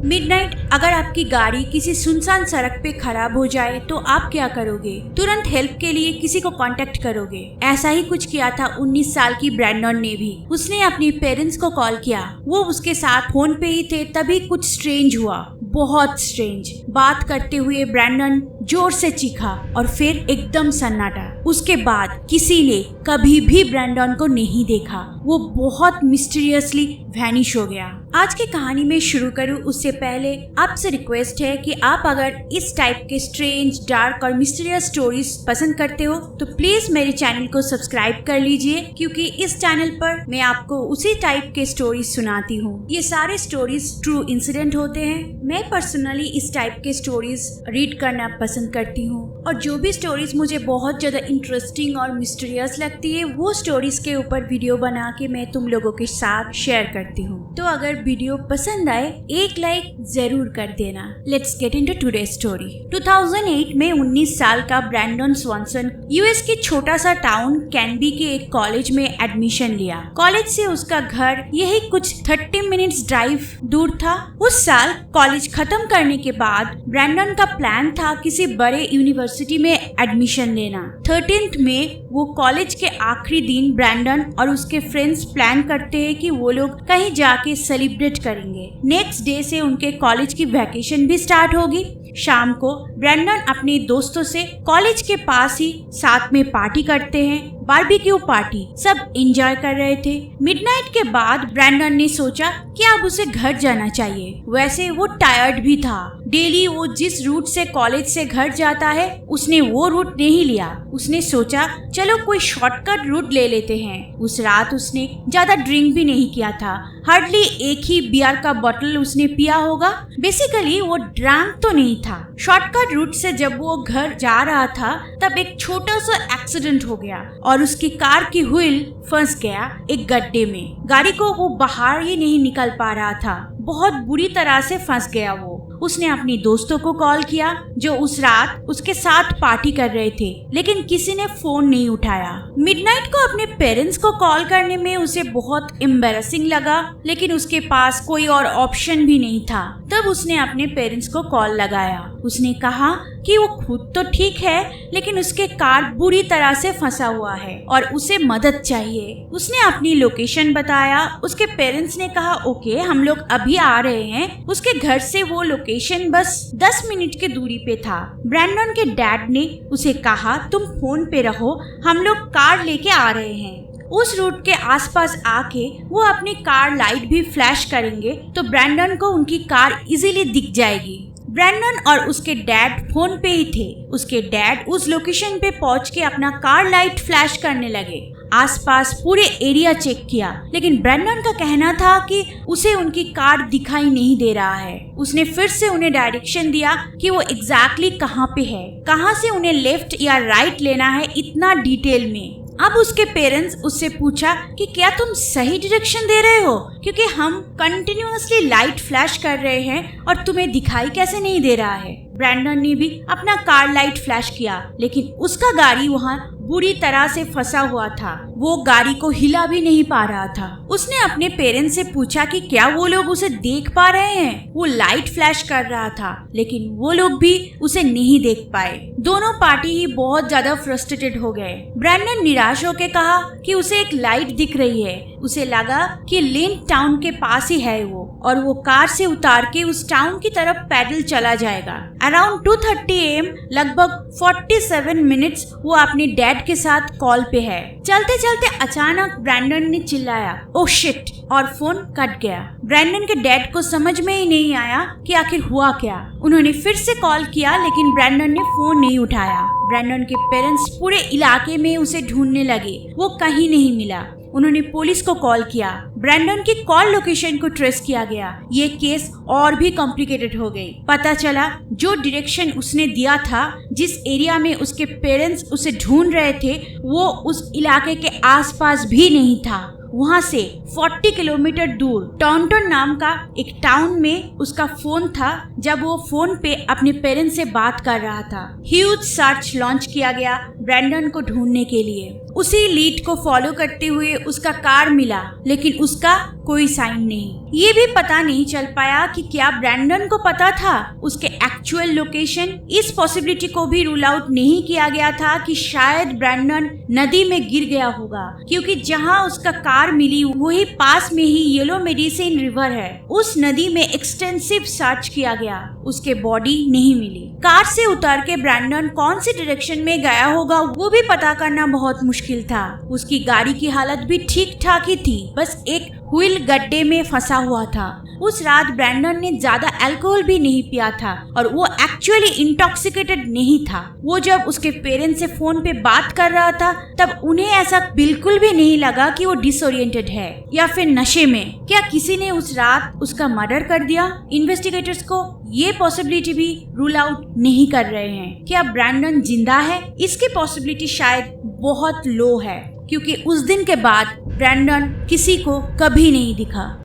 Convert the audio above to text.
Midnight, अगर आपकी गाड़ी किसी सुनसान सड़क पे खराब हो जाए तो आप क्या करोगे? तुरंत हेल्प के लिए किसी को कांटेक्ट करोगे। ऐसा ही कुछ किया था 19 साल की ब्रैंडन ने भी। उसने अपनी पेरेंट्स को कॉल किया। वो उसके साथ फोन पे ही थे, तभी कुछ स्ट्रेंज हुआ, बहुत स्ट्रेंज। बात करते हुए ब्रैंडन जोर से चीखा और फिर एकदम सन्नाटा। उसके बाद किसी ने कभी भी ब्रैंडन को नहीं देखा। वो बहुत मिस्टीरियसली वैनिश हो गया। आज की कहानी में शुरू करूं उससे पहले आपसे रिक्वेस्ट है कि आप अगर इस टाइप के स्ट्रेंज, डार्क और मिस्टीरियस स्टोरीज पसंद करते हो तो प्लीज मेरे चैनल को सब्सक्राइब कर लीजिए, क्योंकि इस चैनल पर मैं आपको उसी टाइप के स्टोरीज सुनाती हूँ। ये सारे स्टोरीज ट्रू इंसिडेंट होते हैं। मैं पर्सनली इस टाइप के स्टोरीज रीड करना पसंद करती हूँ, और जो भी स्टोरीज मुझे बहुत ज्यादा इंटरेस्टिंग और मिस्टीरियस लगती है वो स्टोरीज के ऊपर वीडियो बना के मैं तुम लोगों के साथ शेयर करती हूँ। तो अगर वीडियो पसंद आए एक लाइक जरूर कर देना। Let's get into today story. 2008 में 19 साल का ब्रैंडन स्वॉनसन यूएस के छोटा सा टाउन कैनबी के एक कॉलेज में एडमिशन लिया। कॉलेज से उसका घर यही कुछ 30 मिनट्स ड्राइव दूर था। उस साल कॉलेज खत्म करने के बाद ब्रैंडन का प्लान था किसी बड़े यूनिवर्सिटी में एडमिशन लेना। 13th में वो कॉलेज के आखिरी दिन ब्रैंडन और उसके फ्रेंड्स प्लान करते हैं कि वो लोग कहीं जाके सेलिब्रेट करेंगे। नेक्स्ट डे से उनके कॉलेज की वैकेशन भी स्टार्ट होगी। शाम को ब्रैंडन अपने दोस्तों से कॉलेज के पास ही साथ में पार्टी करते हैं, बारबेक्यू पार्टी। सब एंजॉय कर रहे थे। मिडनाइट के बाद ब्रैंडन ने सोचा कि अब उसे घर जाना चाहिए। वैसे वो टायर्ड भी था। डेली वो जिस रूट से कॉलेज से घर जाता है उसने वो रूट नहीं लिया। उसने सोचा चलो कोई शॉर्टकट रूट ले लेते हैं। उस रात उसने ज्यादा ड्रिंक भी नहीं किया था। हार्डली एक ही बियर का बोतल उसने पिया होगा। बेसिकली वो ड्रंक तो नहीं था। शॉर्टकट रूट से जब वो घर जा रहा था तब एक छोटा सा एक्सीडेंट हो गया और उसकी कार की व्हील फंस गया एक गड्ढे में। गाड़ी को वो बाहर ही नहीं निकल पा रहा था। बहुत बुरी तरह से फंस गया वो। उसने अपने दोस्तों को कॉल किया जो उस रात उसके साथ पार्टी कर रहे थे, लेकिन किसी ने फोन नहीं उठाया। मिडनाइट को अपने पेरेंट्स को कॉल करने में उसे बहुत एम्बैरेसिंग लगा, लेकिन उसके पास कोई और ऑप्शन भी नहीं था। तब उसने अपने पेरेंट्स को कॉल लगाया। उसने कहा कि वो खुद तो ठीक है, लेकिन उसके कार बुरी तरह से फंसा हुआ है और उसे मदद चाहिए। उसने अपनी लोकेशन बताया। उसके पेरेंट्स ने कहा ओके, हम लोग अभी आ रहे हैं। उसके घर से वो लोकेशन बस 10 मिनट की दूरी पे था। ब्रैंडन के डैड ने उसे कहा तुम फोन पे रहो, हम लोग कार लेके आ रहे हैं। उस रूट के आसपास आके वो अपनी कार लाइट भी फ्लैश करेंगे तो ब्रैंडन को उनकी कार इजीली दिख जाएगी। ब्रैंडन और उसके डैड फोन पे ही थे। उसके डैड उस लोकेशन पे पहुंच के अपना कार लाइट फ्लैश करने लगे। आसपास पूरे एरिया चेक किया, लेकिन ब्रैंडन का कहना था कि उसे उनकी कार दिखाई नहीं दे रहा है। उसने फिर से उन्हें डायरेक्शन दिया कि वो एग्जैक्टली कहाँ पे है, कहाँ से उन्हें लेफ्ट या राइट लेना है, इतना डिटेल में। अब उसके पेरेंट्स उससे पूछा कि क्या तुम सही डायरेक्शन दे रहे हो, क्योंकि हम कंटिन्यूअसली लाइट फ्लैश कर रहे हैं और तुम्हें दिखाई कैसे नहीं दे रहा है। ब्रैंडन ने भी अपना कार लाइट फ्लैश किया, लेकिन उसका गाड़ी वहाँ बुरी तरह से फंसा हुआ था। वो गाड़ी को हिला भी नहीं पा रहा था। उसने अपने पेरेंट्स से पूछा कि क्या वो लोग उसे देख पा रहे हैं। वो लाइट फ्लैश कर रहा था, लेकिन वो लोग भी उसे नहीं देख पाए। दोनों पार्टी ही बहुत ज्यादा फ्रस्ट्रेटेड हो गए। ब्रैंडन निराश होकर कहा कि उसे एक लाइट दिख रही है। उसे लगा कि लिंक टाउन के पास ही है वो, और वो कार से उतार के उस टाउन की तरफ पैदल चला जाएगा। अराउंड 2:30 AM, लगभग 47 मिनट्स वो अपने डैड के साथ कॉल पे है। चलते चलते अचानक ब्रैंडन ने चिल्लाया ओह शिट, और फोन कट गया। ब्रैंडन के डैड को समझ में ही नहीं आया कि आखिर हुआ क्या। उन्होंने फिर से कॉल किया, लेकिन ब्रैंडन ने फोन नहीं उठाया। ब्रैंडन के पेरेंट्स पूरे इलाके में उसे ढूंढने लगे। वो कहीं नहीं मिला। उन्होंने पुलिस को कॉल किया। ब्रैंडन की कॉल लोकेशन को ट्रेस किया गया। ये केस और भी कॉम्प्लिकेटेड हो गई। पता चला जो डायरेक्शन उसने दिया था, जिस एरिया में उसके पेरेंट्स उसे ढूंढ रहे थे, वो उस इलाके के आसपास भी नहीं था। वहाँ से 40 किलोमीटर दूर टॉन्टन नाम का एक टाउन में उसका फोन था, जब वो फोन पे अपने पेरेंट्स से बात कर रहा था। ह्यूज सर्च लॉन्च किया गया ब्रैंडन को ढूंढने के लिए। उसी लीड को फॉलो करते हुए उसका कार मिला, लेकिन उसका कोई साइन नहीं। ये भी पता नहीं चल पाया कि क्या ब्रैंडन को पता था उसके एक्चुअल लोकेशन। इस पॉसिबिलिटी को भी रूल आउट नहीं किया गया था कि शायद ब्रैंडन नदी में गिर गया होगा, क्योंकि जहां उसका कार मिली वही पास में ही येलो मेडिसिन रिवर है। उस नदी में एक्सटेंसिव सर्च किया गया, उसके बॉडी नहीं मिली। कार से उतर के ब्रैंडन कौन सी डायरेक्शन में गया होगा वो भी पता करना बहुत मुश्किल था। उसकी गाड़ी की हालत भी ठीक ठाक ही थी, बस एक व्हील गड्ढे में फंसा हुआ था। उस रात ब्रैंडन ने ज्यादा अल्कोहल भी नहीं पिया था और वो एक्चुअली इंटॉक्सिकेटेड नहीं था। वो जब उसके पेरेंट्स से फोन पे बात कर रहा था तब उन्हें ऐसा बिल्कुल भी नहीं लगा कि वो डिसओरिएंटेड है या फिर नशे में। क्या किसी ने उस रात उसका मर्डर कर दिया? इन्वेस्टिगेटर्स को ये पॉसिबिलिटी भी रूल आउट नहीं कर रहे हैं। क्या ब्रैंडन जिंदा है? इसकी पॉसिबिलिटी शायद बहुत लो है, क्योंकि उस दिन के बाद ब्रैंडन किसी को कभी नहीं दिखा।